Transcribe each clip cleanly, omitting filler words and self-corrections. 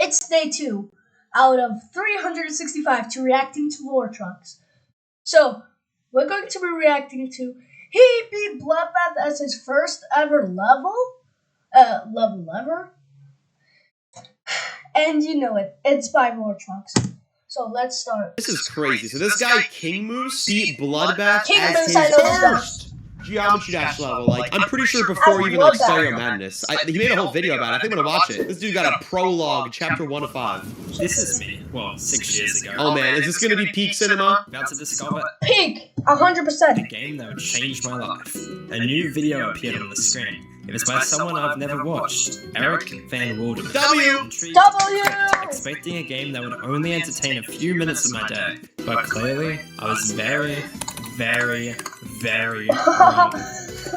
It's day 2 out of 365 to reacting to Vortrox'S. So, we're going to be reacting to he beat Bloodbath as his first ever level ever. And you know it, it's by Vortrox'S. So let's start. This is crazy. So this guy King Moose beat Bloodbath King as Moose, his first Geometry Dash level. Like, I'm pretty sure before even like Stereo Madness. He made a whole video about it. I think I'm gonna watch it. This dude got a prologue, chapter 1 of 5. This is me. Well, 6 years ago. Oh man, is this gonna be peak cinema? About to discover Peak, 100%. a game that would change my life. A new video appeared on the screen. It was by someone I've never watched, Eric Van Wilden. W! Expecting a game that would only entertain a few minutes of my day. But clearly, I was very wrong.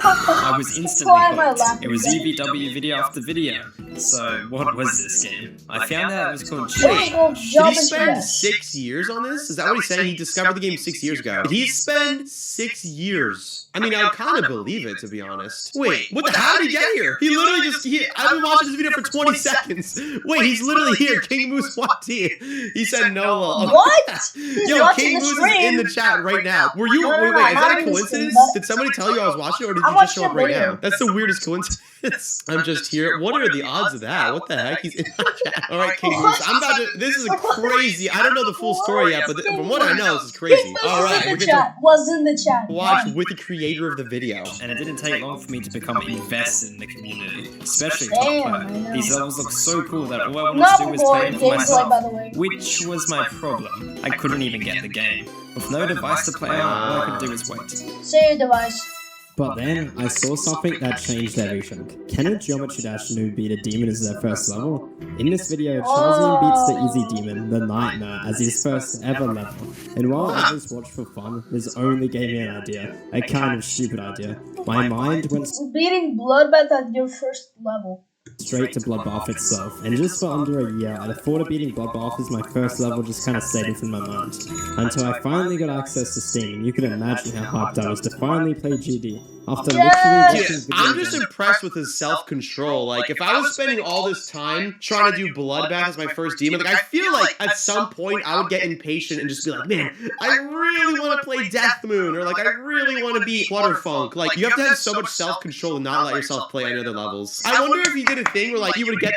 I was instantly hooked. It was EVW video after video. So, what was this game? I found out it was called Wait, did he spend 6 years on this? Is that what he said? He discovered the game 6 years ago. Did he spend 6 years? I mean, I kind of believe it, to be honest. Wait, how did he get here? He literally just, I've been watching this video for 20 seconds. Wait, he's literally here. King Moose 1T. He said no. What? Yo, King Moose is in the chat right now. Were you, wait, is that a coincidence? Did somebody tell you I was watching, or did you just show up right now? That's the weirdest coincidence. I'm just here. What are the odds of that? What the heck? He's in the chat. Alright, King Moose. I'm about to, this is crazy. I don't know the full story yet, but from what I know, this is crazy. Alright, we're gonna was in the chat. Watch with the creator of the video. And it didn't take long for me to become invested in the community, especially top player. These levels look so cool that all I wanted to do was play them for myself, which was my problem. I couldn't even get the game. With no device to play on, all I could do was wait. Say your device. But then, I saw something that changed everything. Can a Geometry Dash noob beat a demon as their first level? In this video, Charlesian beats the easy demon, the Nightmare, as his first ever level. And while others watch for fun, this only gave me an idea. A kind of stupid idea. My mind went beating Bloodbath at your first level. Straight to Bloodbath itself, and just for under a year, the thought of beating Bloodbath as my first level just kinda stayed within my mind. Until I finally got access to Steam, and you can imagine how hyped I was to finally play GD. After literally I'm just impressed with his self-control. Like, if I was spending all this time trying to do Bloodbath as my first demon, like, I feel like at some point I would get impatient and just be like, man, I really want to play Death Moon, or like, I really want to beat Flutterfunk. Like, you have to have so much self-control and not let yourself play any other levels. I wonder if he did a thing where, like, you would get...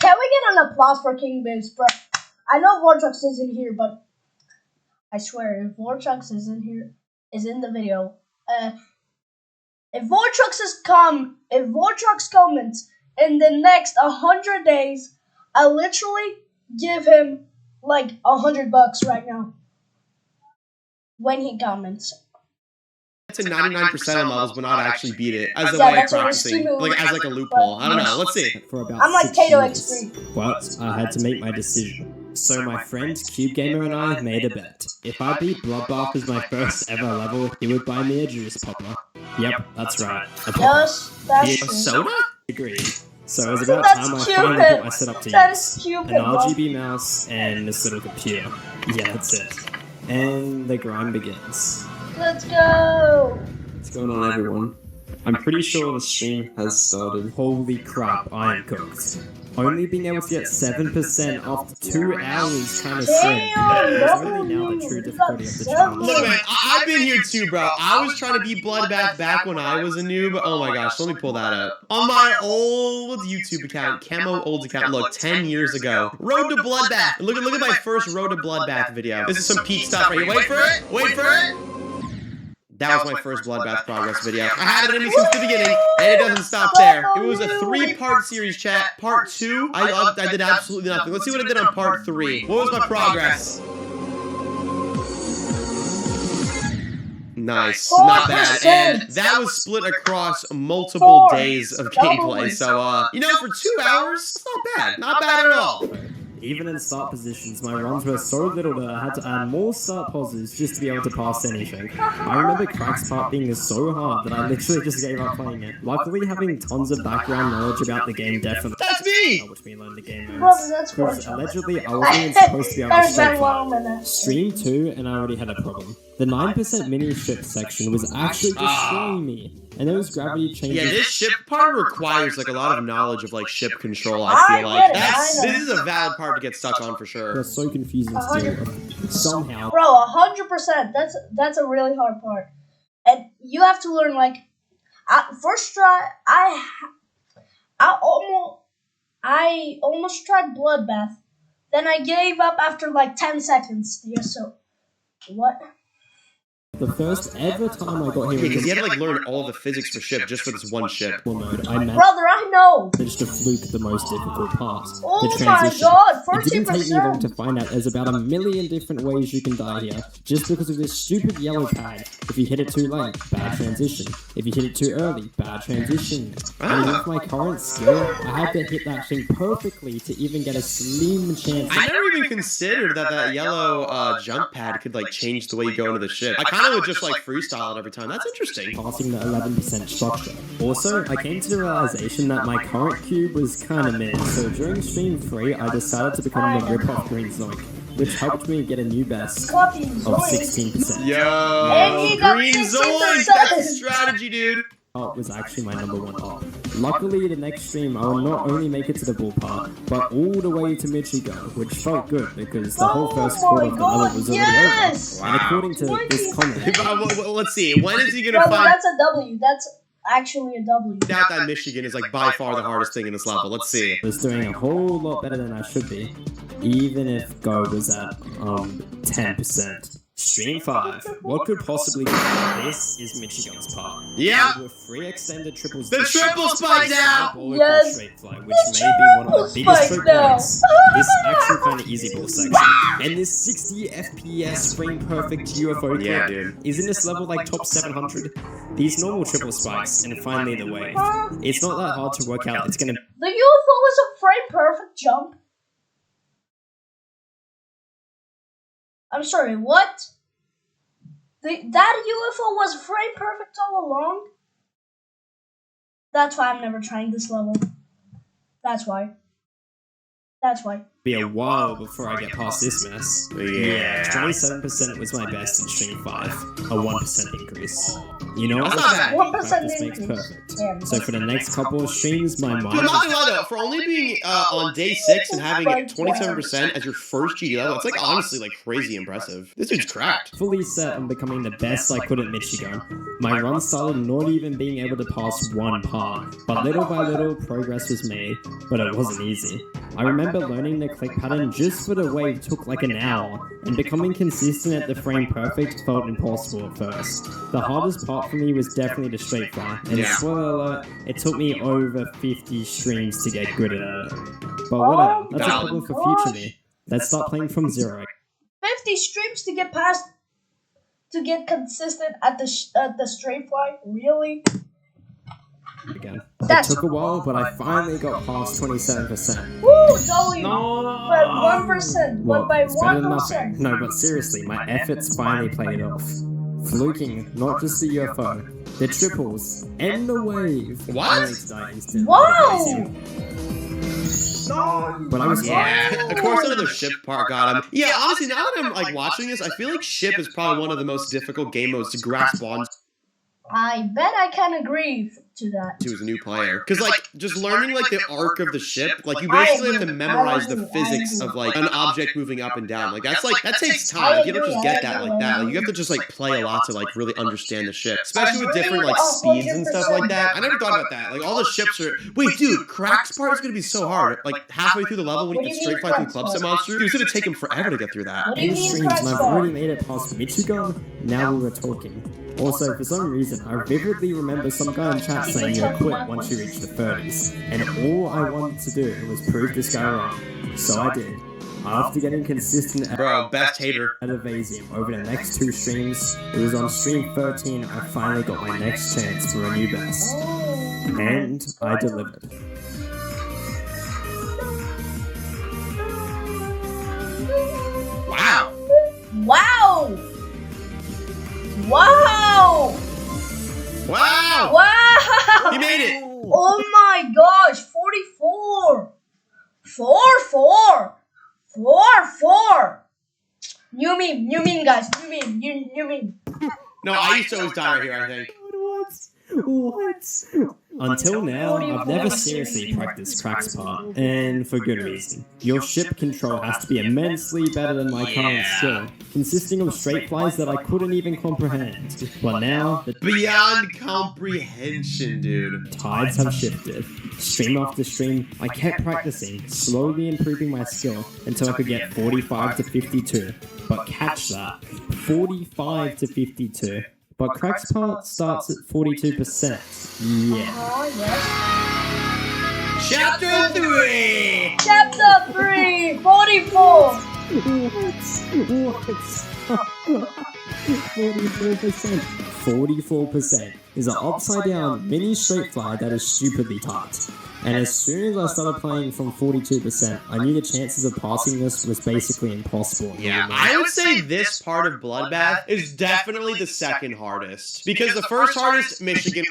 Can we get an applause for King Moose, bro? I know Vortrox'S isn't here, but I swear, if Vortrox'S isn't here, is in the video, if Vortrox'S comments in the next 100 days, I literally give him like $100 right now when he comments. To 99% of levels, but not actually beat it as a way of practicing, like as like a loophole. I don't know. Let's see. For about I'm like 6 Tato years, X3. but I had to make my decision. So my friend Cube Gamer and I made a bet. If I beat Bloodbath as my first ever level, he would buy me a juice popper. Yep, that's right. Yes, that's true. Soda? Agreed. So it was about time I finally put my setup to use. Cupid, An RGB mouse and this little computer. Yeah, that's it. And the grind begins. Let's go! What's going on, everyone? I'm pretty sure the stream has started. Holy crap, I am cooked. Only being able to get 7% after 2 hours kind of sick. It's really now the true difficulty of the challenge. Look, man, I've been here too, bro. I was trying to beat Bloodbath back when I was a noob. Oh my gosh, let me pull that up. On my old YouTube account, Camo Old account, look, 10 years ago. Road to Bloodbath. Look at my first Road to Bloodbath video. This is some peak stuff right here. Wait for it. Wait for it. That was my first Bloodbath progress video. I had it in me since the beginning, and it doesn't stop there. It was a 3-part series, chat. Part 2, I did absolutely nothing. Let's see what I did on part 3. What was my progress? Nice, not bad. And that was split across multiple days of gameplay. So, you know, for 2 hours, it's not bad. Not bad at all. Even in start positions, my runs were so little that I had to add more start pauses just to be able to pass anything. I remember Crack's part being so hard that I literally just gave up playing it. Luckily, having tons of background knowledge about the game definitely helped me learn the game modes. Because allegedly, I wasn't even supposed to be able to stay far. Stream 2, and I already had a problem. The 9% mini ship section was actually destroying me. and those gravity changes. Yeah, this ship part requires like a lot of knowledge of like ship control. I feel like this is a valid part to get stuck on for sure. They're so confusing to deal with. Somehow, bro, 100%. That's a really hard part, and you have to learn like. First try, I almost tried Bloodbath. Then I gave up after like 10 seconds. Yeah, so what? the first ever time I got here, because you had to like learn all the physics for ship just for this one ship. Mode, Brother, I know. Managed to fluke the most difficult part. Oh the my transition. god, 14%. It didn't take me long to find out there's about a million different ways you can die here, just because of this stupid yellow pad. If you hit it too late, bad transition. If you hit it too early, bad transition. And with my current skill, I had to hit that thing perfectly to even get a slim chance. I never even considered that yellow jump pad could like change the way you go into the ship. I kind of would just like freestyle it every time. That's interesting. Passing the 11% structure. Also, I came to the realization that my current cube was kind of mid, so during stream 3, I decided to become the rip-off Green Zoink, which helped me get a new best of 16%. Yo, Green Zoink! That's a strategy, dude! Was actually my #1 op. Luckily, the next stream, I will not only make it to the ball part, but all the way to Michigan, which felt good because the whole first quarter of the level was already over. Wow. And according to this comment, let's see, when is he gonna find? That's a W. That's actually a W. Doubt that Michigan is like by far the hardest thing in this level. Let's see. I was doing a whole lot better than I should be, even if Go was at 10%. Stream 5. What could possibly go? This is Michigan's part. Yeah. With 3 extended triples. The triple spike now. Yes. Straight fly, which may be one of the biggest trick points. This actually kind of easy ball section. And this 60 FPS frame perfect UFO Yeah, clip. dude. Isn't this level like top 700? These normal triple spikes, and finally the wave. It's not that hard to work out. It's gonna. The UFO was a frame perfect jump. I'm sorry, what? That UFO was frame perfect all along? That's why I'm never trying this level. That's why. Be a while before I get past this mess. Yeah. 27% was my best in stream 5. A 1% increase. You know what? That's not bad. 1% Practice makes increase. perfect. Yeah, So for the next couple of streams, my Dude, mind I'm not gonna is lie though, for only being on day 6 and having 27% as your first GD level, it's like honestly like crazy impressive. This dude's cracked. fully set on becoming the best I could at Michigan. My run started not even being able to pass one part, but little by little progress was made, but it wasn't easy. I remember learning the click pattern just for the wave took like an hour, and becoming consistent at the frame perfect felt impossible at first. The hardest part for me was definitely the straight fly, and spoiler alert, it took me over 50 streams to get good at it. But whatever, that's a problem for future me. Let's start playing from zero. 50 streams to get past, to get consistent at the straight fly? Really? Again. That's It took a while, but I finally got past 27%. Woo, W! But 1%, but by it's better than 1%. nothing. No, but seriously, my efforts finally paid off. Fluking, not just the UFO, the triples, and the wave. What? Only to die instantly. Wow! But I was Yeah, of course another ship part got him. Yeah, honestly, now that I'm like watching this, I feel like ship is probably one of the most difficult game modes to grasp on I bet I can agree to that. to as a new player. Because like just learning like the arc of the ship, like you basically have to memorize the physics of like an object moving up and down. Like that takes time. Like, you don't just get that like that. Like, you have to just like play a lot to like really understand the ship, especially with different like speeds and stuff like that. I never thought about that. Like all the ships are. Wait, dude, Crack's part is gonna be so hard. Like halfway through the level when you can straight fly through club set monsters, it's gonna take him forever to get through that. What do you in mean streams, and I've Crack's already made it past Michigan. Now we were talking. Also, for some reason, I vividly remember some guy in chat saying you'll quit once you reach the 30s, and all I wanted to do was prove this guy wrong. So I did. After getting consistent Bro, best hater. at Evasium over the next 2 streams, it was on stream 13 I finally got my next chance for a new best. And I delivered. Wow. Wow! Wow! Wow. Wow! He made it. Oh my gosh, 44! 4-4! 4-4! New meme, guys, new meme. No, I used to always die right here, I think. What? Until now, I've never 44. seriously practiced Crack's part, and for good reason. Your ship control has to be immensely better than my current skill, consisting of straight flies that I couldn't even comprehend. But now, the Beyond comprehension, dude. tides have shifted. Stream after stream, I kept practicing, slowly improving my skill until I could get 45 to 52. But catch that, 45 to 52. But Crack's part starts at 42%. Yeah. Oh, yes. Chapter 3! Chapter 3, 44. What? 44%. 44% is an upside down mini straight fly that is stupidly tight. And as soon as I started playing from 42%, I knew the chances of passing this was basically impossible. Yeah, I would say this part of Bloodbath is definitely the second hardest. Because the first hardest, Michigan.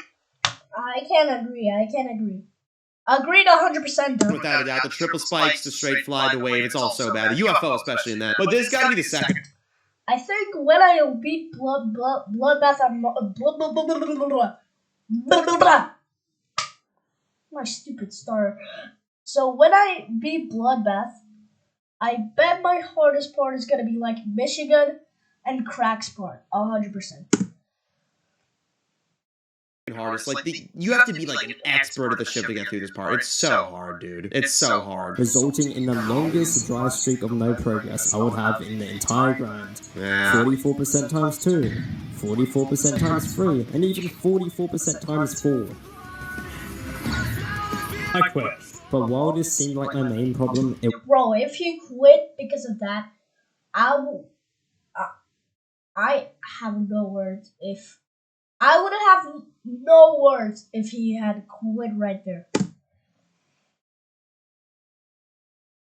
I can't agree. Agreed 100% though. Without a doubt, the triple spikes, the straight fly, the wave, it's all so bad. The UFO especially in that. But this gotta be the second. I think when I beat Bloodbath, my stupid starter. So when I beat Bloodbath, I bet my hardest part is gonna be like Michigan and Crack's part, 100%. Hardest, like you have to be like an expert at the ship to get through this part. It's so hard, dude. It's so hard. Resulting in the longest dry streak of no progress I would have in the entire grind. Yeah. 44% times 2, 44% times 3, and even 44% times 4. I quit. But while this seemed like my main problem, Bro, if you quit because of that, I have no words. I would have no words if he had quit right there.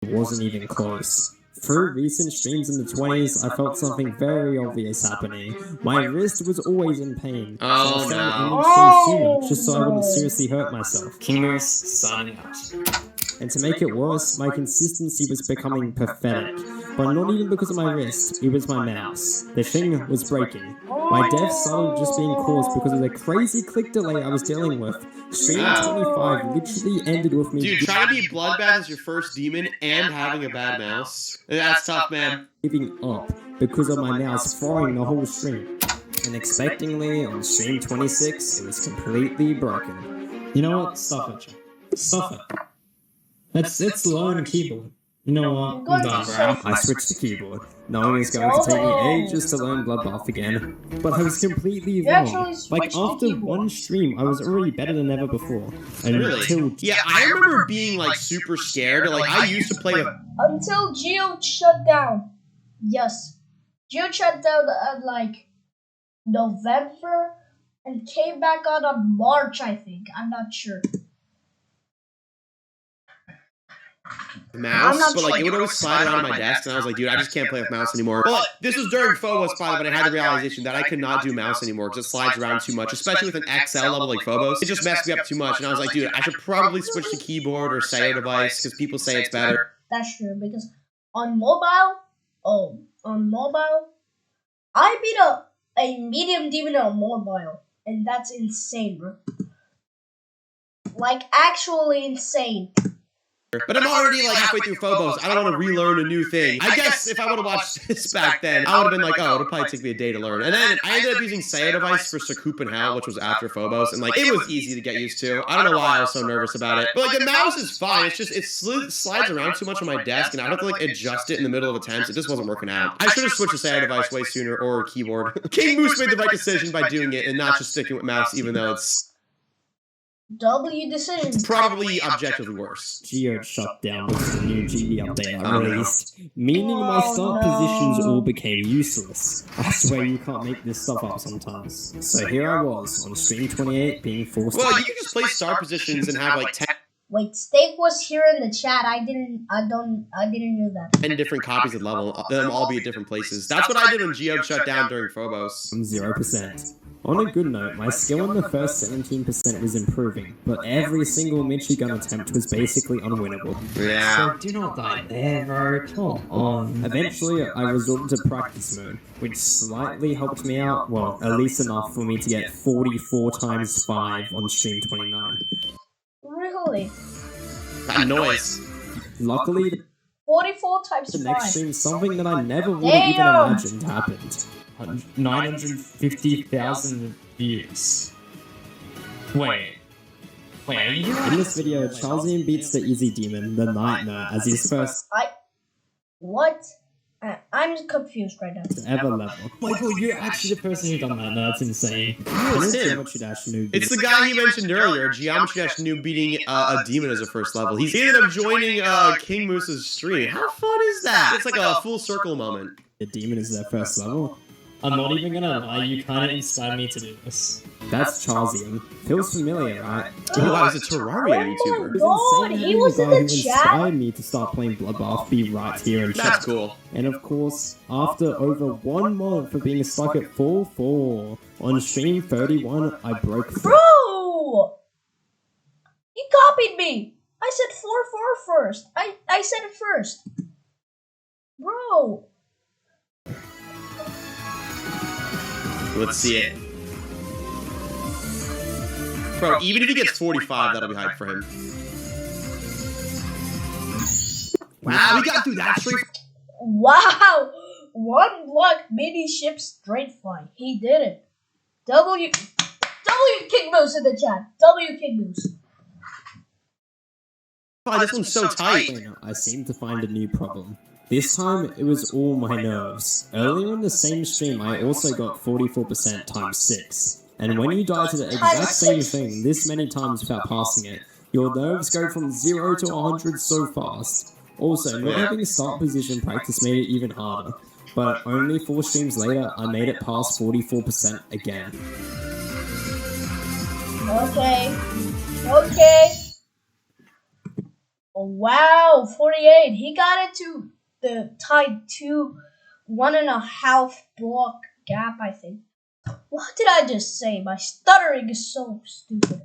it wasn't even close. Through recent streams in the 20s, I felt something very obvious happening. My wrist was always in pain. So I started ending streams sooner, just so I wouldn't seriously hurt myself. Kingos signing out. And to make it worse, my consistency was becoming pathetic. But not even because of my wrist, it was my mouse. The thing was breaking. My death started just being caused because of the crazy click delay I was dealing with. Stream 25 literally ended with me. Dude, trying to beat Bloodbath as your first demon and having a bad mouse. That's tough, man. Giving up because of my mouse throwing the whole stream. Unexpectedly, on stream 26, it was completely broken. You know what? Stop it. Stop it. Let's learn a keyboard. You know what? I'm done, bro. I switched to keyboard, knowing it's going to take me ages to learn Bloodbath again. But I was completely wrong. Like, after one stream, I was already better than ever before. Really? Yeah, I remember being, like, super scared. Like, I used to play with... Until Geo shut down. Yes. Geo shut down at, like, November and came back on March, I think. I'm not sure. Mouse, but like it would always slide around my desk, and I was like, dude, I just can't play with mouse anymore. But this was during Phobos, but I had the realization that I could not do mouse anymore because it slides around too much, especially with an XL level like Phobos. It just messed me up too much, and I was like, dude, I should probably switch to keyboard or Sayo device because people say it's better. That's true, because on mobile, I beat a medium demon on mobile, and that's insane, bro. Like, actually insane. But I'm already like halfway through Phobos. I don't want to relearn a new thing. I guess if I would have watched this back then, I would have been like, oh, it'll probably take me a day to learn. And then I ended up using Sayo device for Sakup and Hell, which was after Phobos, and like it was easy to get used to. I don't know why I was so nervous about it. But like the mouse is fine. It's just it slides around too much on my desk, and I have to like adjust it in the middle of attempts. It just wasn't working out. I should have switched to Sayo device way sooner or keyboard. King Moose made the right decision by doing it and not just sticking with mouse, even though it's W decision. probably objectively worse. Geo shut down with the new GB update I released, meaning my start positions all became useless. I swear you can't make this stuff up sometimes. So here I was, on stream 28, being forced Well, you can just play start positions and have like 10 Wait, Steak was here in the chat. I didn't know that. different copies of level, them all be at different places. That's what I did when Geo shut down during Phobos. from 0%. On a good note, my skill in the first 17% was improving, but every single Michigan attempt was basically unwinnable. Yeah. So do not die there, bro. Come on. Eventually, I resorted to practice mode, which slightly helped me out, well, at least enough for me to get 44 times 5 on stream 29. Really? That noise. Luckily, 44 times the 5. next stream, something that I never would have even imagined happened. 950,000 views. Wait, are you? In this video, Charlesian beats the Easy Demon, the Nightmare, as his first What? I'm confused right now. ever level. Michael, you're actually the person who done that. No, that's insane. It's him. Geometry Dash noob. It's the guy he mentioned earlier, Geometry Dash Noob beating a demon as a first level. He ended up joining King Moose's stream. How fun is that? It's like a full circle moment. The demon is their first level. I'm not even gonna lie, you kinda inspired me to do this. That's Charlesian. Feels familiar, right? Oh wow, he's a Terraria YouTuber. It God, was insane he having was the in guy the who chat? inspired me to start playing Bloodbath be right here in chat. That's cool. And of course, after over 1 month of being stuck at 4-4, on stream 31, I broke through. Bro! You copied me! I said 4-4 first. I said it first. Bro! Let's see it. Bro, even if he gets 45, that'll be hype for him. Wow, we got through that streak. Wow! One block mini ship straight fly. He did it. W King Moose in the chat. W King Moose. Oh, this one's so tight. Wait, no, I seem to find a new problem. This time, it was all my nerves. Earlier in the same stream, I also got 44% times 6. And when you die to the exact same thing this many times without passing it, your nerves go from 0 to 100 so fast. Also, not having a start position practice made it even harder. But only 4 streams later, I made it past 44% again. Okay. Oh, wow, 48. He got it to the tied to 1.5 block gap, I think. What did I just say? My stuttering is so stupid.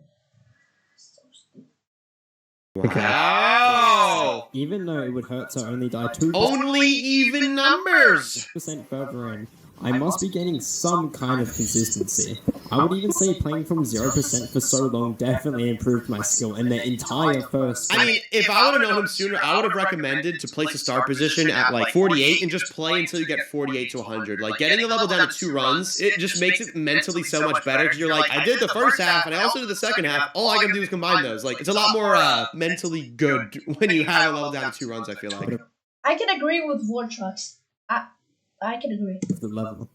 So stupid. Wow. Even though it would hurt to only die 2% Only even numbers. further in, I must be gaining some kind of consistency. I would even say playing from 0% for so long definitely improved my skill in the entire first. I mean, if I would have known him sooner, I would have recommended to place a start position at like 48 and just play until you get 48 to 100. Like getting the level down to 2 runs, it just makes it mentally so much better because you're like, I did the first half and I also did the second half. All I gotta do is combine those. Like it's a lot more mentally good when you have a level down to 2 runs. I feel like. I can agree with Vortrox'S. I can agree. The level.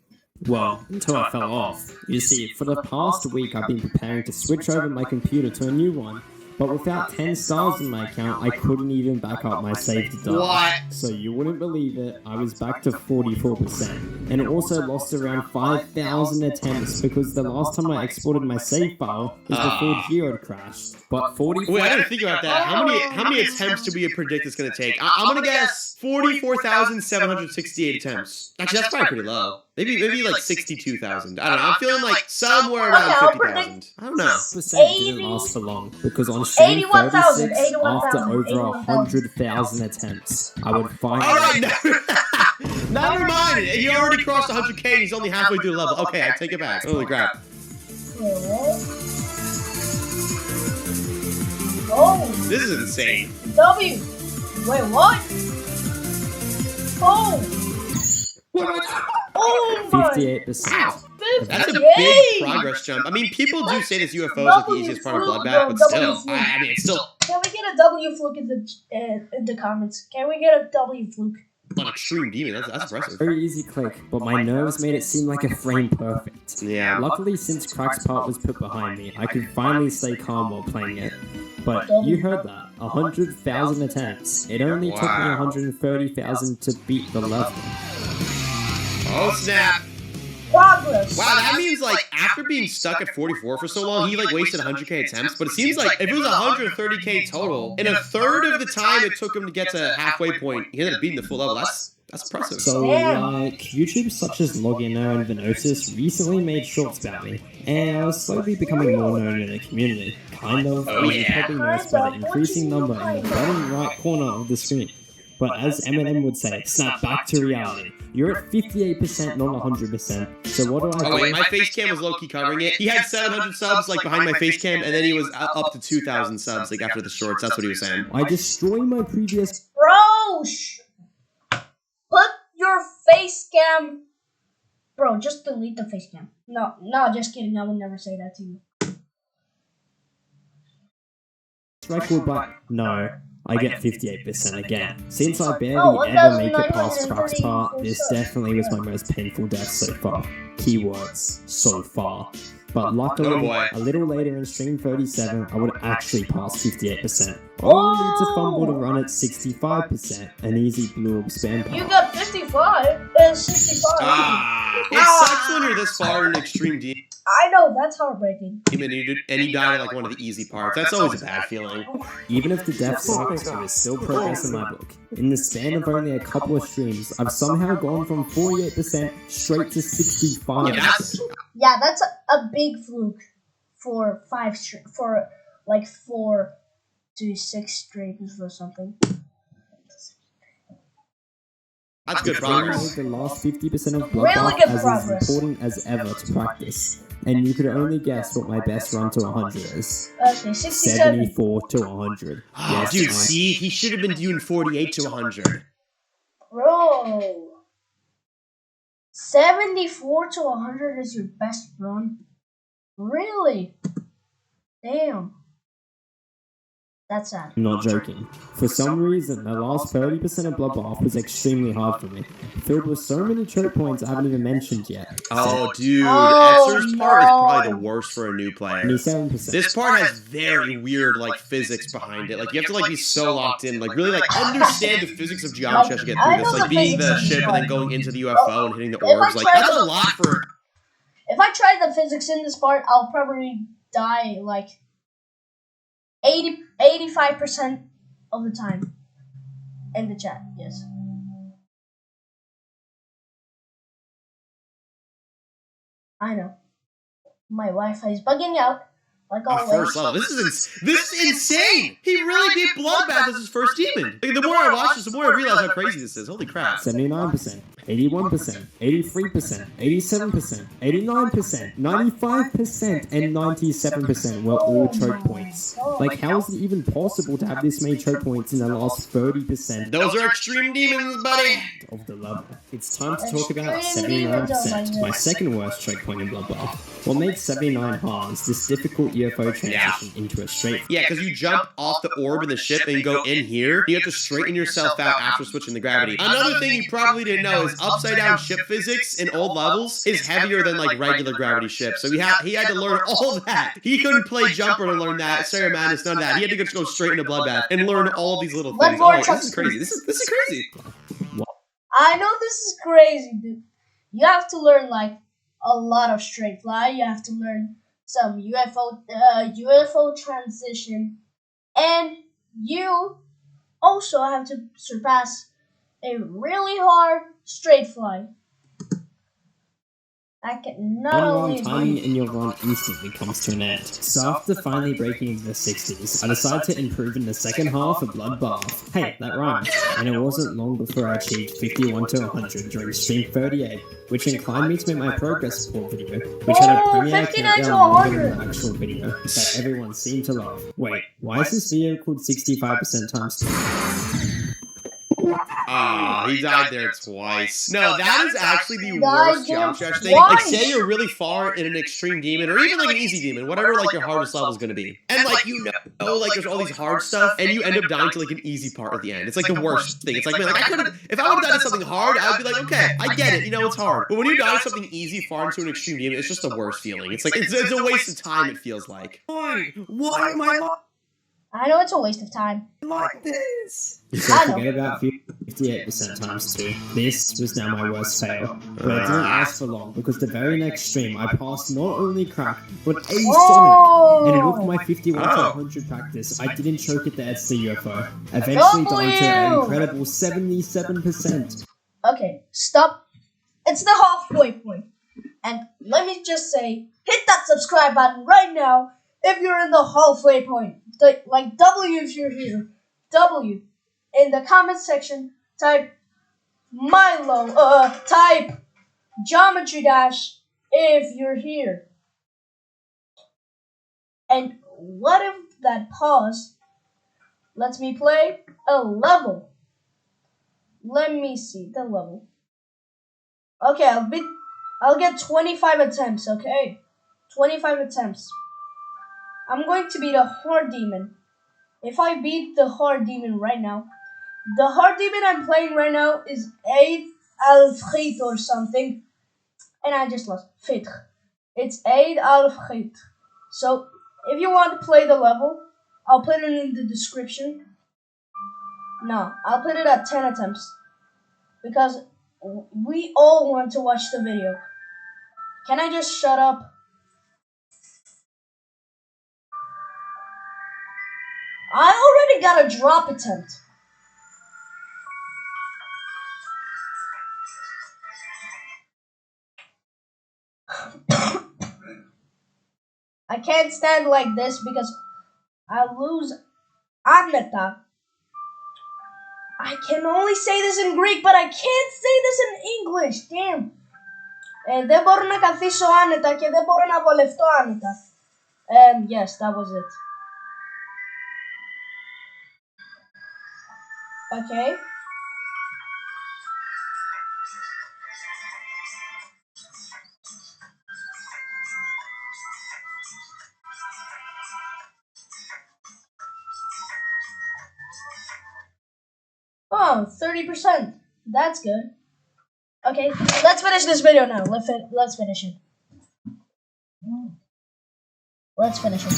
Well, until I fell off. You see, for the past week I've been preparing to switch over my computer to a new one, but without 10 stars in my account, I couldn't even back up my save to die. What? So you wouldn't believe it, I was back to 44%, and also lost around 5,000 attempts because the last time I exported my save file was before Geo crashed. But 44. Wait, I didn't think about that. How many attempts do we predict it's gonna take? I'm gonna guess 44,768 attempts. Actually, that's probably pretty low. Maybe like 62,000. I don't know. I'm feeling like somewhere around 50,000. I don't know. Percent didn't last for long because on stream 81,000, 36, after 81,000, over 81,000. 100,000 attempts, I would finally. Alright, never mind. He already crossed 100k and he's only halfway through the level. Okay, I take it back. Holy crap. Oh, This is insane. W. Wait, what? Oh. Oh my. 58%. That's a 58. big progress jump. I mean, people do say this UFO is like the easiest part of Bloodbath, but still. I mean, it's still Can we get a W fluke in the comments? Can we get a W fluke? an extreme demon. That's impressive. Very easy click, but my nerves made it seem like a frame perfect. Yeah. Luckily, since Crack's part was put behind me, I could finally stay calm while playing it. But you heard that, 100,000 attempts. It only took me 130,000 to beat the level. Oh snap. Progress. Wow, that means like after being stuck at 44 for so long, he like wasted 100k attempts. But it seems like if it was 130k total, in a third of the time it took him to get to halfway point, he ended up beating the full level. That's impressive. So, like, YouTubers such as Logino and Venosis recently made shorts about me, and I was slowly becoming more known in the community. Kind of, as you probably noticed by the increasing number in the bottom right corner of the screen. But as Eminem would say, snap back to reality. You're at 58%, not 100%. So what do I do? Oh wait, my face cam was low-key covering it. He had 700 subs like behind my face cam, and then he was up to 2,000 subs like after the shorts. That's what he was saying. I destroy my previous... Bro, put your face cam... Bro, just delete the face cam. No, just kidding. I would never say that to you. Record, but no. I get 58% again. Since I barely ever make it past Crux part, this definitely was my most painful death so far. Keywords, so far. But luckily, a little later in stream 37, I would actually pass 58%. Only need to fumble to run at 65%, an easy blue orb spam part. You got 55 and 65. It sucks when you're this far in extreme deep. I know, that's heartbreaking. And he died at like one of the easy parts. That's always a bad feeling. Even if the death sucks, there is still progress in my book. In the span of only a couple of streams, I've somehow gone from 48% straight to 65%. Yeah, that's a big fluke for 4 to 6 streams or something. That's good progress. The last 50% of Bloodbath as important as ever to practice. And you could only guess what my best run to 100 is. Okay, 67. 74 to 100. Yes, dude, see? He should have been doing 48 to 100. Bro. 74 to 100 is your best run? Really? Damn. That's sad. I'm not joking. For some reason, the last 30% of Bloodbath was extremely hard for me. Filled with so many choke points I haven't even mentioned yet. Oh, dude. Esther's part is probably the worst for a new player. 27%. This part has very weird, like, physics behind it. Like, you have to, like, be so locked in. Like, really, like, understand the physics of geometry to get through this. Like, beating the ship and then going into the UFO and hitting the orbs. Like, that's a lot for... If I try the physics in this part, I'll probably die, like... 85% of the time in the chat, yes. I know. My Wi-Fi is bugging out, like always. First level. This is insane! He really beat Bloodbath as his first demon! Like, the more I watch this, the more I realize how crazy this is. Holy crap. 79%, 81%, 83%, 87%, 89%, 95%, and 97% were all choke points. Like, how is it even possible to have this many choke points in the last 30%? Those are extreme demons, buddy! Of the level. It's time to talk about 79%, my second worst choke point in Bloodbath. What makes 79 hard is this difficult UFO transition into a straight. Yeah, because you jump off the orb in the ship and you go in here, you have to straighten yourself out after switching the gravity. Another thing you probably didn't know is upside down ship physics in old levels is heavier than like regular gravity ships. So he had to learn all that. He couldn't play Jumper to learn that, Sarah Madness, none of that. He had to just go straight into Bloodbath and learn all these little things. Oh, this is crazy. This is crazy. I know this is crazy, dude. You have to learn like a lot of straight fly. You have to learn some UFO transition, and you also have to surpass a really hard straight fly. I can not only timing in your run instantly comes to an end. So after finally breaking into the 60s, I decided to improve in the second half of Bloodbath. Hey, that rhymes. And it wasn't long before I achieved 51 to 100 during stream 38, which inclined me to make my progress report video, which had a premiere countdown longer than the actual video that everyone seemed to love. Wait, why is this video called 65% times 2? Ah, he died there twice. No, that is actually the worst jump trash thing. Like, say you're really far in an extreme demon, or even like an easy demon, whatever like your hardest level is going to be. And like, you know, like there's all these hard stuff, and you end up dying to like an easy part at the end. It's like the worst thing. It's like, man, like I could have, if I would have done something hard, I would be like, okay, I get it, you know, it's hard. But when you die to something easy far into an extreme demon, it's just the worst feeling. It's like, it's a waste of time, it feels like. Why am I I know it's a waste of time. like this? You said forget about 58% times 2. This was now my worst fail. But it didn't last for long, because the very next stream I passed not only Crack, but a Sonic! And with my 51 to 100 practice, I didn't choke it there to the UFO, eventually dying to an incredible 77%. Okay, stop. It's the halfway point. And let me just say, hit that subscribe button right now if you're in the halfway point. Like W if you're here. W. In the comment section, type Milo. Type Geometry Dash if you're here. And what if that pause lets me play a level? Let me see the level. Okay, I'll get 25 attempts, okay? 25 attempts. I'm going to beat a hard demon. If I beat the hard demon right now, the hard demon I'm playing right now is 8 Alfrit or something. And I just lost. Fitre. It's 8 Alfrit. So, if you want to play the level, I'll put it in the description. No, I'll put it at 10 attempts. Because we all want to watch the video. Can I just shut up? I already got a drop attempt. I can't stand like this because I lose Aneta. I can only say this in Greek, but I can't say this in English. Damn. Δεν μπορώ να καθίσω άνετα και δεν μπορώ να βολευτώ άνετα. Yes, that was it. Okay. Oh, 30%. That's good. Okay, let's finish this video now. Let's finish it. Let's finish it.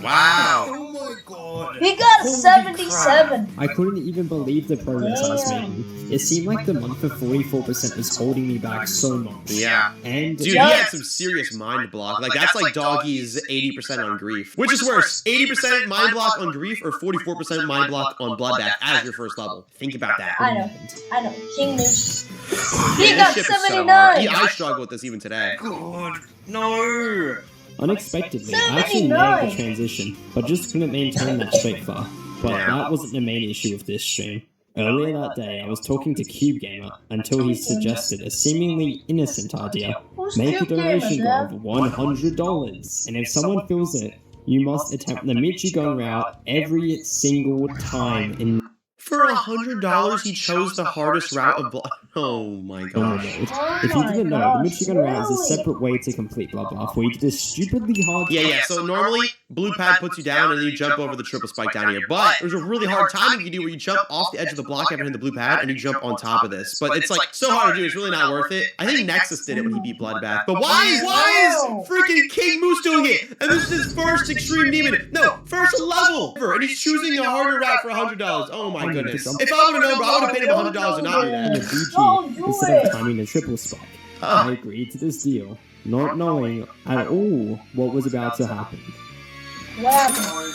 Wow. Oh my god. He got 77. I couldn't even believe the progress I was making. It seemed like the month of 44% was holding me back so much. Yeah. And Dude, he had some serious mind block. Like, that's like Doggy's 80% on grief. Which is worse, 80% mind block on grief or 44% mind block on bloodbath as your first level? Think about that. I know. King Moose. He Yeah, got this ship is so 79. hard. I struggle with this even today. God, no. unexpectedly, I actually nailed the transition, but just couldn't maintain that straight far. But that wasn't the main issue with this stream. Earlier that day, I was talking to Cube Gamer until he suggested a seemingly innocent idea. Make a donation of $100, and if someone fills it, you must attempt the Michigan route every single time in... For $100, he chose the hardest route of blood. Oh my gosh. If you didn't know, the Michigan route is a separate way to complete Bloodbath, where you do this stupidly hard... Yeah, so normally, blue pad puts you down and then you jump over the triple spike down here. But there's a really hard timing you do where you jump off the edge of the block after hitting the blue pad and you jump on top of this. But it's like so hard to do, it's really not worth it. I think Nexus did it when he beat Bloodbath. But why is freaking King Moose doing it? And this is his first extreme demon. No, first level ever. And he's choosing a harder route for $100. Oh my goodness. If I would have known, bro, I would have paid him $100 and not do that. Instead of timing the triple spike. I agreed to this deal, not knowing at all what was about to happen. What happened?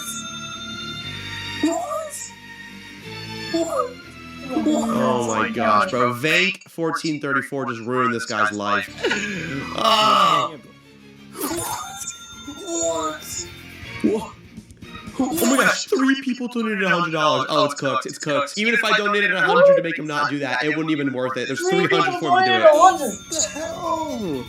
Oh my gosh, bro. Vank 1434 just ruined this guy's life. Oh. Oh my gosh, 3 people donated $100. Oh, it's cooked. It's cooked. Even if I donated $100 to make him not do that, it wouldn't even worth it. There's 300 for him to do it. What the hell?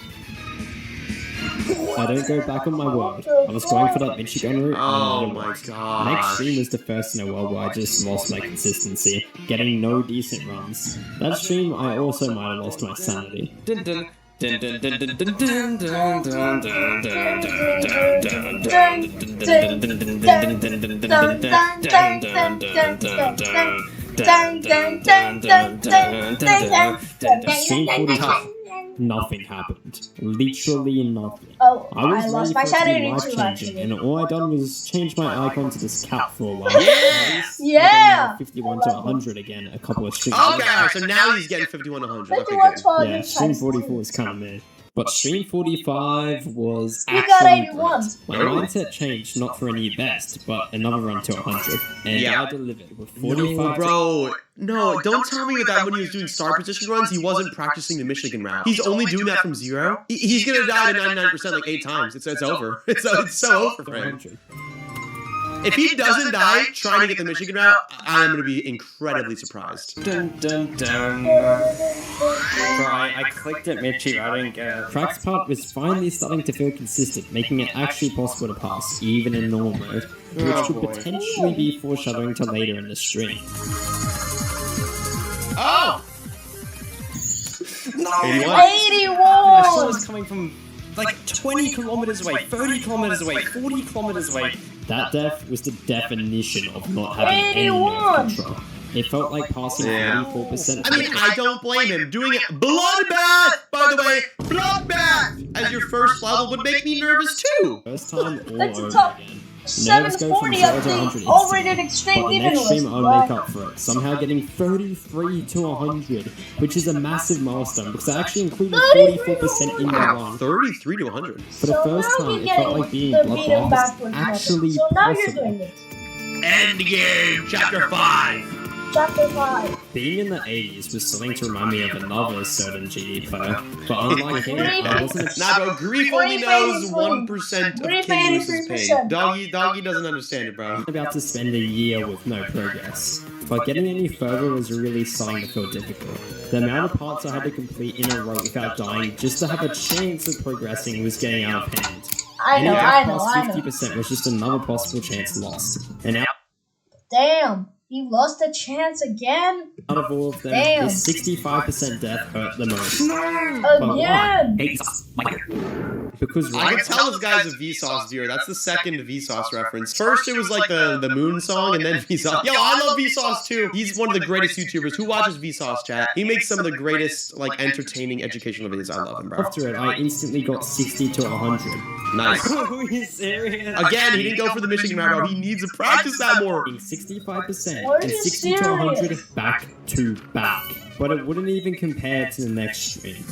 I don't go back on my word. I was going for that Michigan route. Oh my god. Next stream was the first in a while where I just lost my consistency, getting no decent runs. That stream, I also might have lost my sanity. Stream 45. Nothing happened. Literally nothing. Oh, I lost my sanity life too, changing, actually. and all I done was change my icon to this cat for a while. Yeah! 51 to 100 again, a couple of streams. Okay, so now he's getting 51 to 100. Okay, 51 good. to 100 Yeah, stream 44 is kind of mid. But stream 45 was You got actually 81. great. My mindset changed not for a new best, but another run to 100. And Yeah. I delivered with 45 No, bro. No, don't tell me that when he was doing star position runs, he wasn't practicing the Michigan route. He's only doing that from 0. He's gonna die to 99% like 8 times. It's over. It's so over for him. 100. If he doesn't die trying to get the Michigan route, I am gonna be incredibly surprised. Dun dun dun. Bro, I clicked at Mitchie, I didn't get it. Crack's part was finally starting to feel consistent, making it actually possible to pass, even in normal mode, which could potentially be foreshadowing to later in the stream. Oh! No! 81. I saw this coming from like 20 kilometers away, 30 kilometers away, 40 kilometers away. That death was the definition of not having any 81. control. It felt like passing 44%. I mean, I don't blame him. Doing it bloodbath, by the way, bloodbath as your first level would make me nervous too. First time all That's a over top again. 740 of the overrated extreme But the demon next stream list. I'll make up for it, somehow getting 33 to 100, which is a massive milestone because I actually included 44% in my run. 33 to 100. For the first time, it felt like being bloodbath was actually So now you're possible. doing it. Endgame, chapter 5. Chapter 5. Being in the 80s was something to remind me of another certain GD player, but unlike him, I wasn't Nah, bro, Grief only knows 1% of Grief King Lewis's 83%. pain. Doggy doesn't understand it, bro. about to spend a year with no progress. But getting any further was really starting to feel difficult. The amount of parts I had to complete in a row without dying just to have a chance of progressing was getting out of hand. I know, Any I gap know, past I know. 50% was just another possible chance lost. And Damn, he lost a chance again? out of all of them, Damn. the 65% death hurt the most. But Again! why? Because I can tell this guy's a Vsauce viewer. That's the second Vsauce reference. First, it was like the Moon song, and then Vsauce. Yo, I love Vsauce too. He's one of the greatest YouTubers. Who watches Vsauce, chat? He makes some of the greatest, like, entertaining, educational videos. I love him, bro. after it, I instantly got 60 to 100. Nice. Are you serious? Again, he didn't go for the Michigan route, bro. He needs to practice that more. Being 65% Are and you 60 to 100 serious? back to back. But it wouldn't even compare to the next stream.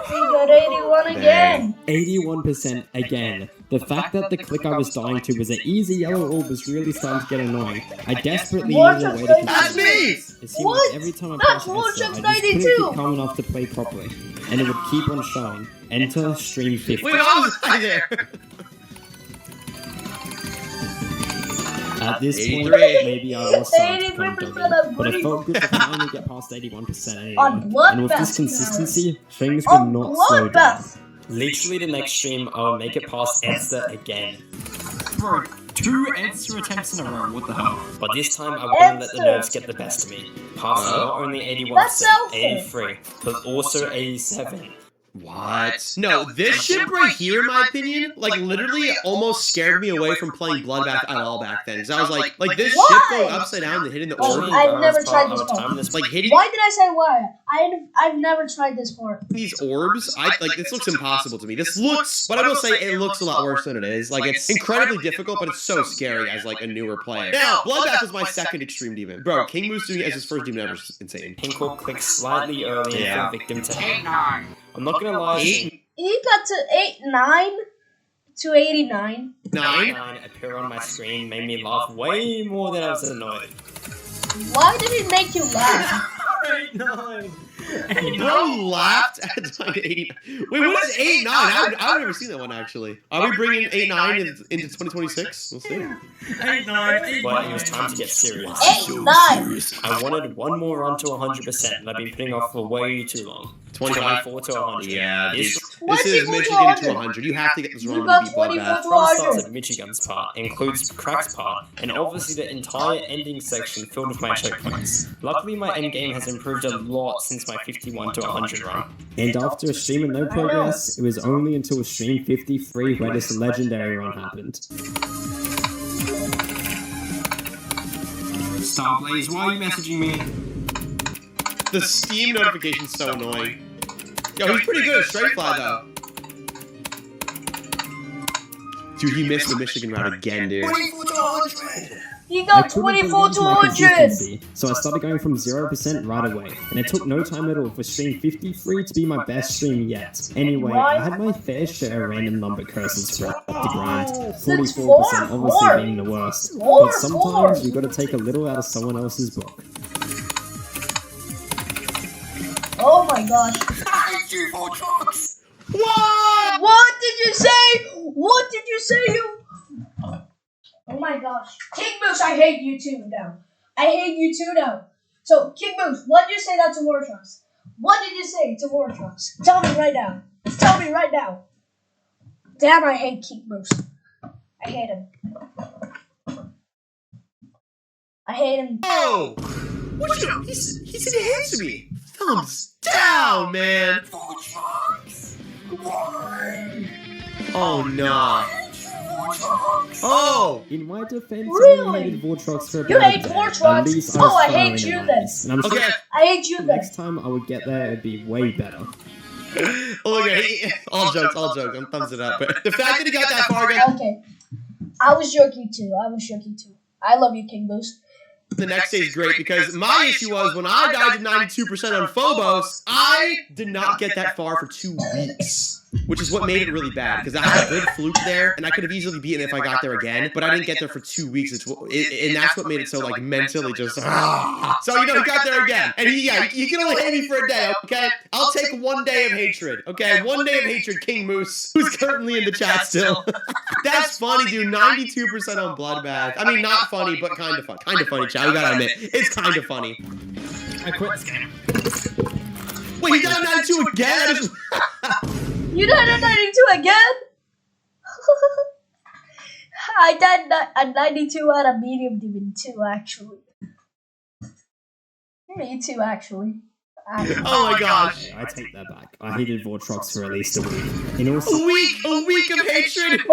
He got 81 again! 81% again. The fact that the click I was dying to was an easy yellow orb was really starting to get annoying. I desperately needed a way to That's continue. me! It seemed What? like every time I That's pressed enter, I Vortrox'S just couldn't 92. keep calm enough to play properly. And it would keep on showing. Enter stream 50. Wait, I was right there. At this point, 83. maybe I was starting to 83% become doggy, of but it grief. felt good to finally get past 81% anyway. On And with this Bloodbath. consistency, things will On not slow down. Bloodbath! Literally the next stream, I'll make it past Edster again. Bro, 2 Edster attempts in a row, what the hell? But this time I won't let the nerves get the best of me. Pass not only 81%, That's selfish. 83, but also 87. What? No, this ship right here, in my opinion, like literally almost scared me away from playing Bloodbath at all back then. Because I was like this Why? ship going upside down and hitting the Oh, orb. I've never tried this part. Like hitting Why did I say why? I've never tried this part. these orbs, this looks impossible to me. This looks, but I will say it looks a lot worse than it is. Like it's incredibly difficult, but it's so scary as like a newer player. Now, Bloodbath was my second extreme demon. Bro, King Moose doing it as his first demon ever is insane. Pinkle clicks slightly early and Yeah. fell victim to 8-9. I'm not gonna lie, 8-9 He got to 89 to 89. 9 appear on my screen made me laugh way more than I was annoyed. Why did it make you laugh? 8-9! Bro laughed at 80. Wait, what is 8-9? I've never seen that one actually. Are we bringing 8-9 into 2026? We'll see. 8-9! But it was time to get serious. 89. I wanted one more run to 100% and I've been putting off for way too long. 24 to 100. Yeah, This this is 24 to Michigan 100. to 100. You have to get this You run got to beat 24 Bloodbath. to run starts 100. at Michigan's part, includes Crack's part, and obviously the entire ending section filled with my checkpoints. Luckily my endgame has improved a lot since my 51 to 100 run. And after a stream with no progress, it was only until stream 53 where this legendary run happened. Starblaze, why are you messaging me? The Steam notification's so annoying. Yo, he's pretty good at straight fly though. Dude, he missed the Michigan route again, dude. 24 to 100! He got 24 to 100! So I started going from 0% right away, and it took no time at all for stream 53 to be my best stream yet. Anyway, I had my fair share of random number curses throughout the grind, 44% obviously being the worst. But sometimes you gotta take a little out of someone else's book. Oh my gosh. Thank you, Vortrox! What? What did you say? What did you say, you? Oh my gosh. King Moose, I hate you too now. I hate you too now. So, King Moose, what did you say that to Vortrox? What did you say to Vortrox? Tell me right now. Tell me right now. Damn, I hate King Moose. I hate him. I hate him. Oh! What you? He's enhanced me. Thumbs down, man. Vortrox! Why? Oh no. Oh! In my defense, Really? I hated Vortrox for You about hate a day. Vortrox? At least Oh, I was hate following you it then. nice. And I'm Okay. sure I hate you then. next time I would get there, it'd be way better. Okay, all jokes. I'm thumbs it up. But the fact that he got that far again. Okay. I was joking too. I love you, King Moose. The next day is great because my issue was when I died to 92% on Phobos, I did not get that far for 2 weeks, which is what made it really bad because I had a good fluke there and I could have easily beaten it if I got there again, but I didn't get there for 2 weeks, and that's what made it so like mentally just. So he got there again, and you can only hate me for a day, okay? I'll take 1 day of hatred, okay? 1 day of hatred, King Moose, who's currently in the chat still. That's funny, dude. 92% on Bloodbath. I mean, not funny, but kind of fun. Kind of funny, chat. We gotta admit, it's kind of funny. I quit this game. Wait, you died at 92 again? You died at 92 again? I died at 92 at a medium demon too, actually. Me too, actually. Oh my gosh. I take that back. I hated Vortrox for at least a week. In all A week of hatred? A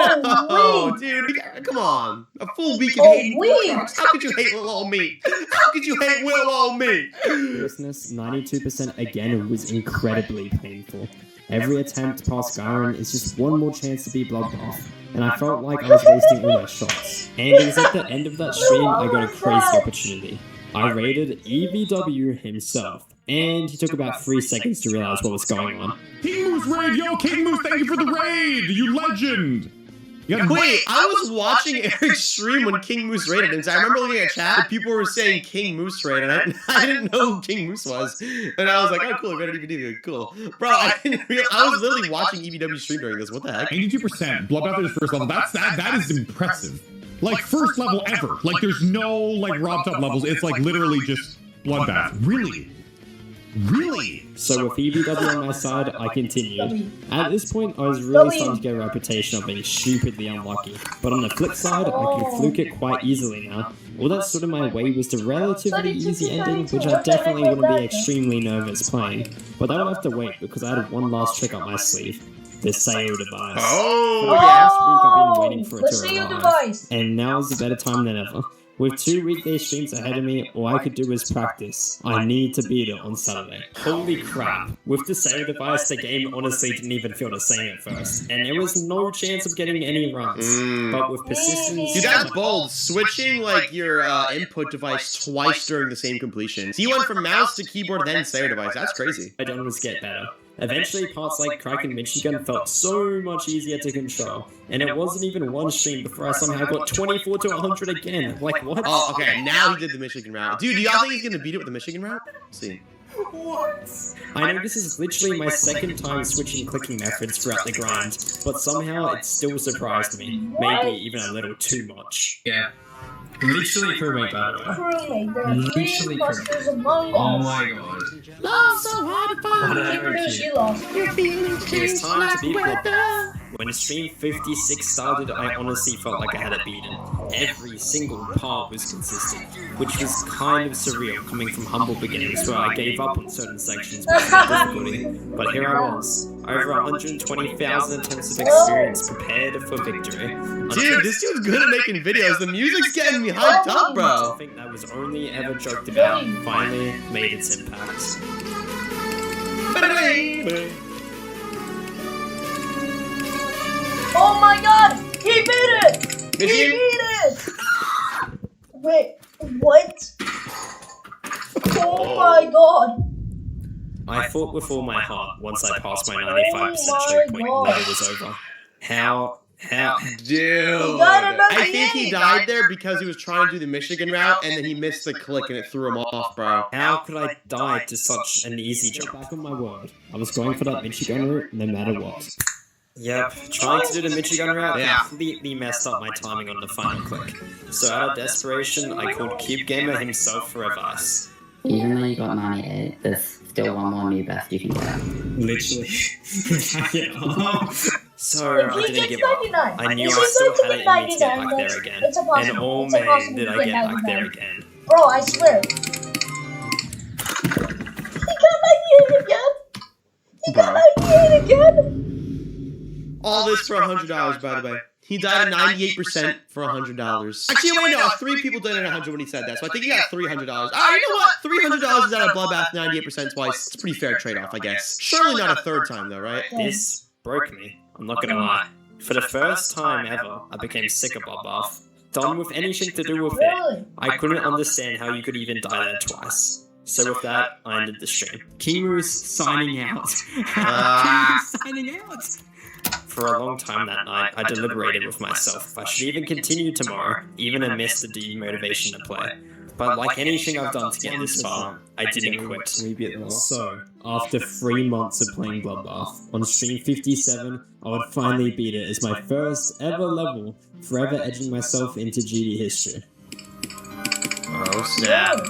Oh, week. dude, come on. A full week of A hating week. Vortrox. How could you hate little old me? How could you hate little old me? seriousness, 92% again was incredibly painful. Every attempt past Garen is just one more chance to be bloodbath, and I felt like I was wasting all my shots. And it was at the end of that stream I got a crazy opportunity. I raided EVW himself, and he took about 3 seconds to realize what was going on. King Moose raid, yo, King Moose, thank you for the raid, you legend. Wait, I was watching Eric's stream when King Moose raided him. So I remember looking at chat, and people were saying King Moose raid, and I didn't know who King Moose was. And I was like, oh, cool, I got an EVW. Cool. Bro, I was literally watching EVW stream during this. What the heck? 92%, Bloodbath is first level, that is impressive. Like, first level ever. Like, there's no, like, Rob Top levels, it's like literally just Bloodbath. Really? Really? So with EVW on my side, I continued. At this point, I was really starting to get a reputation of being stupidly unlucky. But on the flip side, I can fluke it quite easily now. All that stood in my way was the relatively easy ending, which I definitely wouldn't be extremely nervous playing. But that would have to wait, because I had one last trick up my sleeve. The Sayo device. Oh, For the past week, I've been waiting for it the to Sayo arrive. device. And now is a better time than ever. With 2 weekday streams ahead of me, all I could do was practice. I need to beat it on Saturday. Holy crap. With the Sayo device, the game honestly didn't even feel the same at first, and there was no chance of getting any runs. But with persistence... Dude, that's bold. Switching, like, your input device twice during the same completion. So you went from mouse to keyboard, then Sayo device. That's crazy. I don't always get better. Eventually, parts like Crack and Michigan felt so much easier to control, and it wasn't even one stream before I somehow got 24 to 100 again. Like, what? Oh, okay, now he did the Michigan route. Dude, do y'all think he's gonna beat it with the Michigan route? Let's see. What? I know this is literally my second time switching clicking methods throughout the grind, but somehow it still surprised me. Maybe even a little too much. Yeah. Literally crewmate, by the way. Crewmate, there are 3 Literally imposters among us. Oh my god. Love so hard to King Moose, you lost. It was time to beat Bloodbath. When stream 56 started, I honestly felt like I had it beaten. Every single part was consistent, which was kind of surreal coming from humble beginnings where I gave up on certain sections because of difficulty. But here I was, over 120,000 attempts of experience prepared for victory. Dude, this dude's good at making videos. The music's getting me hyped up, bro. Something that was only ever joked about finally made its impact. Oh my god! He beat it! He Michigan? beat it! Wait, what? Oh my god. I fought with all my heart once I passed my 95% checkpoint and level was over. How? Dude, I think he died there because he was trying to do the Michigan route and then he missed the click and it threw him off, bro. How could I die to such an easy Get jump? back on my word. I was going for that Michigan route no matter what. Yep, trying to do the Michigan route completely messed up my timing on the final click. So out of desperation, I called Cube Gamer himself for advice. Even though you got 98, there's still one more new best you can get. Literally. So If I he didn't gets give up. 99, I knew if I he's still going had to it get in me to get 99, back there again. it's impossible. And oh It's man, impossible did to I get get back there 99. again. Bro, I swear. He got 98 again. He got 98 again. All this for $100, by the way. He died at 98% for $100. Actually, wait, no, 3 people died at 100 when he said that, so I think he got $300. Ah, you know what? $300 is out of Bloodbath 98% twice. It's a pretty fair trade-off, I guess. Surely not a third time, though, right? This broke me. I'm not gonna lie. For the first time ever, I became sick of Bloodbath. Done with anything to do with it. Really? I couldn't understand how you could even die there twice. So with that, I ended the stream. King Roos signing out. King Roos signing out! For a long time that night, I deliberated with myself if I should even continue tomorrow, even amidst the demotivation to play. But like anything I've done to get this far, I didn't quit. So, after 3 months of playing Bloodbath, on stream 57, I would finally beat it as my first ever level, forever edging myself into GD history. Oh, snap.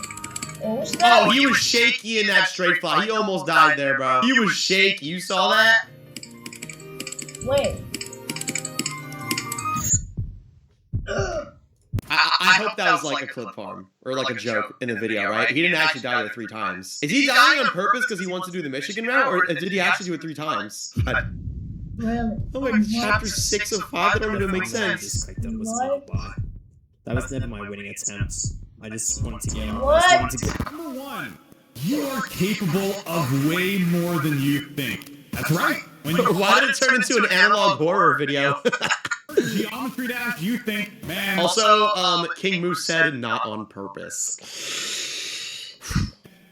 Oh, snap. Oh, he was shaky in that straight fly. He almost died there, bro. He was shaky. You saw that? Wait. I hope that was like a clip farm or like a joke in the video, right? He didn't actually die there 3 times. Is he dying on purpose because he wants to do the Michigan route, or did he actually do it 3 times? Really? Oh my, chapter 6 of 5, that don't even make sense. That was never my winning attempt. I just wanted to get What? Number 1, you are capable of way more than you think. That's right. When you Why did it turn into an analog horror video? Geometry Dash, you think, man. Also, King Moose said not on purpose.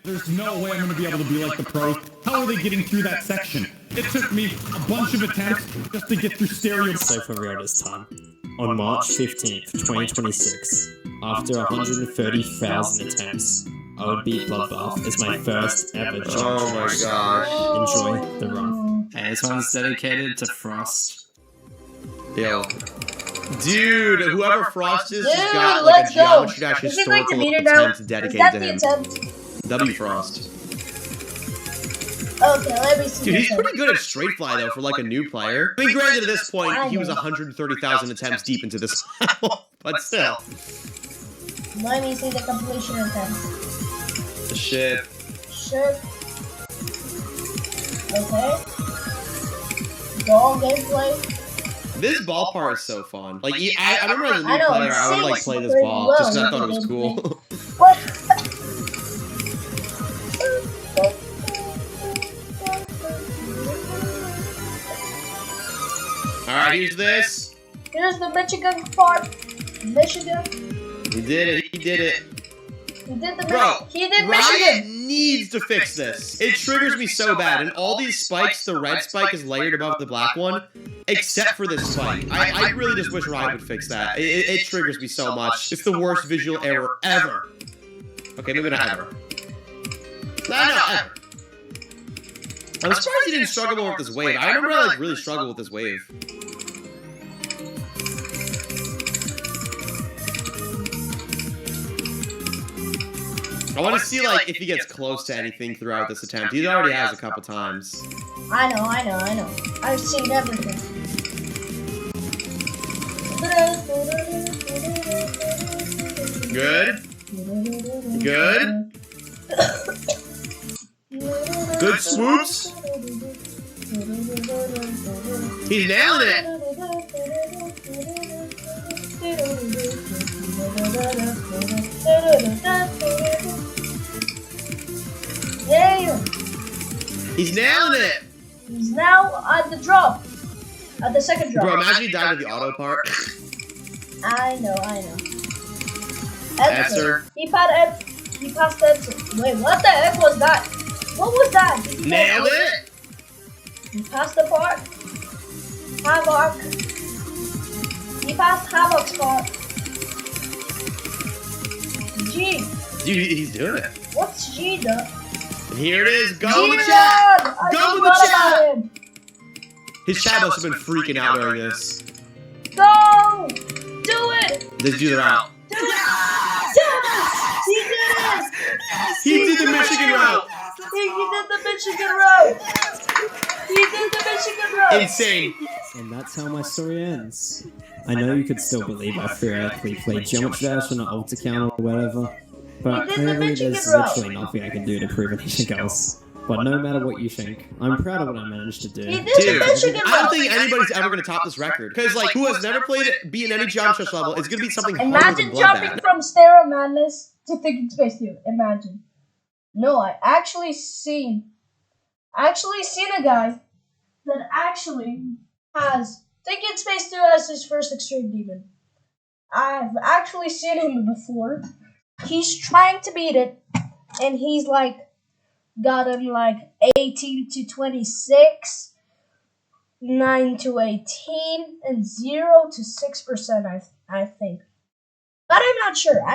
There's no way I'm going to be able to be like the pros. How are they getting through that section? It took me a bunch of attempts just to get through stereo. So for real this time. On March 15th, 2026, after 130,000 attempts, I would beat Bloodbath as my first ever jump. Oh my gosh. Enjoy the run. Hey, this one's dedicated to Frost. Yo. Dude, whoever Frost is Dude, just got like a let's go. Geometry Dash Is he going to historical beat it now? attempt Is dedicated that to the him. attempt? W Frost. Okay, let me see. Dude, he's this. pretty good at straight fly though for like a new player. I mean, granted at this point he was 130,000 attempts deep into this level, but still. Let me see the completion attempt. Shit. Shit. Okay. Ball gameplay. This ball part is so fun. Like, I remember as a new I know, player, I would like it's play this pretty ball well, just because I thought it was isn't cool. What? Alright, here's this. Here's the Michigan part. Michigan. He did it. He did it. He did the Bro, He did Riot Michigan. needs to fix this. It triggers me so bad. And all these spikes, the red spike is layered above the black one, except for this spike. I really just wish Riot would fix that. It triggers me so much. It's the worst visual error ever. Okay, maybe not ever. No, ever. I'm surprised he didn't struggle more with this wave. I remember I like really struggled with this wave. I want to see like if he gets close to anything throughout this attempt. He already has a couple times. I know. I've seen everything. Good. Good. Good swoops. He's nailing it. Yeah. He's nailing it. He's now at the drop. At the second drop. Bro, imagine he died with the auto part. I know. Answer. He passed answer. Wait, what the heck was that? What was that? Nailed it! He passed the part. Havoc. He passed Havoc's part. G. Dude, he's doing it. What's G though? And here it is. Go G with the chat! I Go with the forgot chat! His chat must have been freaking out during this. Go! Do it! Let's do the route. Do it! Yes! He did it! He did the Michigan route. He did the Michigan route. He did the Michigan route. Insane. And that's how my story ends. I know you could still believe I theoretically played Geometry Dash on an alt account or whatever, but clearly there's literally nothing I can do to prove anything else. But no matter what you think, I'm proud of what I managed to do. He did Dude, the Michigan I don't route. think anybody's ever going to top this record. Because, like, who has never played it, be in any Geometry Dash level, it's going to be something harder Imagine than jumping Bloodbath. from Stair of Madness to Thinking Space 2. Imagine. No, I actually seen a guy that actually has Thinking Space 2 as his first Extreme Demon. I've actually seen him before. He's trying to beat it, and he's like gotten like 18 to 26, 9 to 18, and 0 to 6%. I think, but I'm not sure.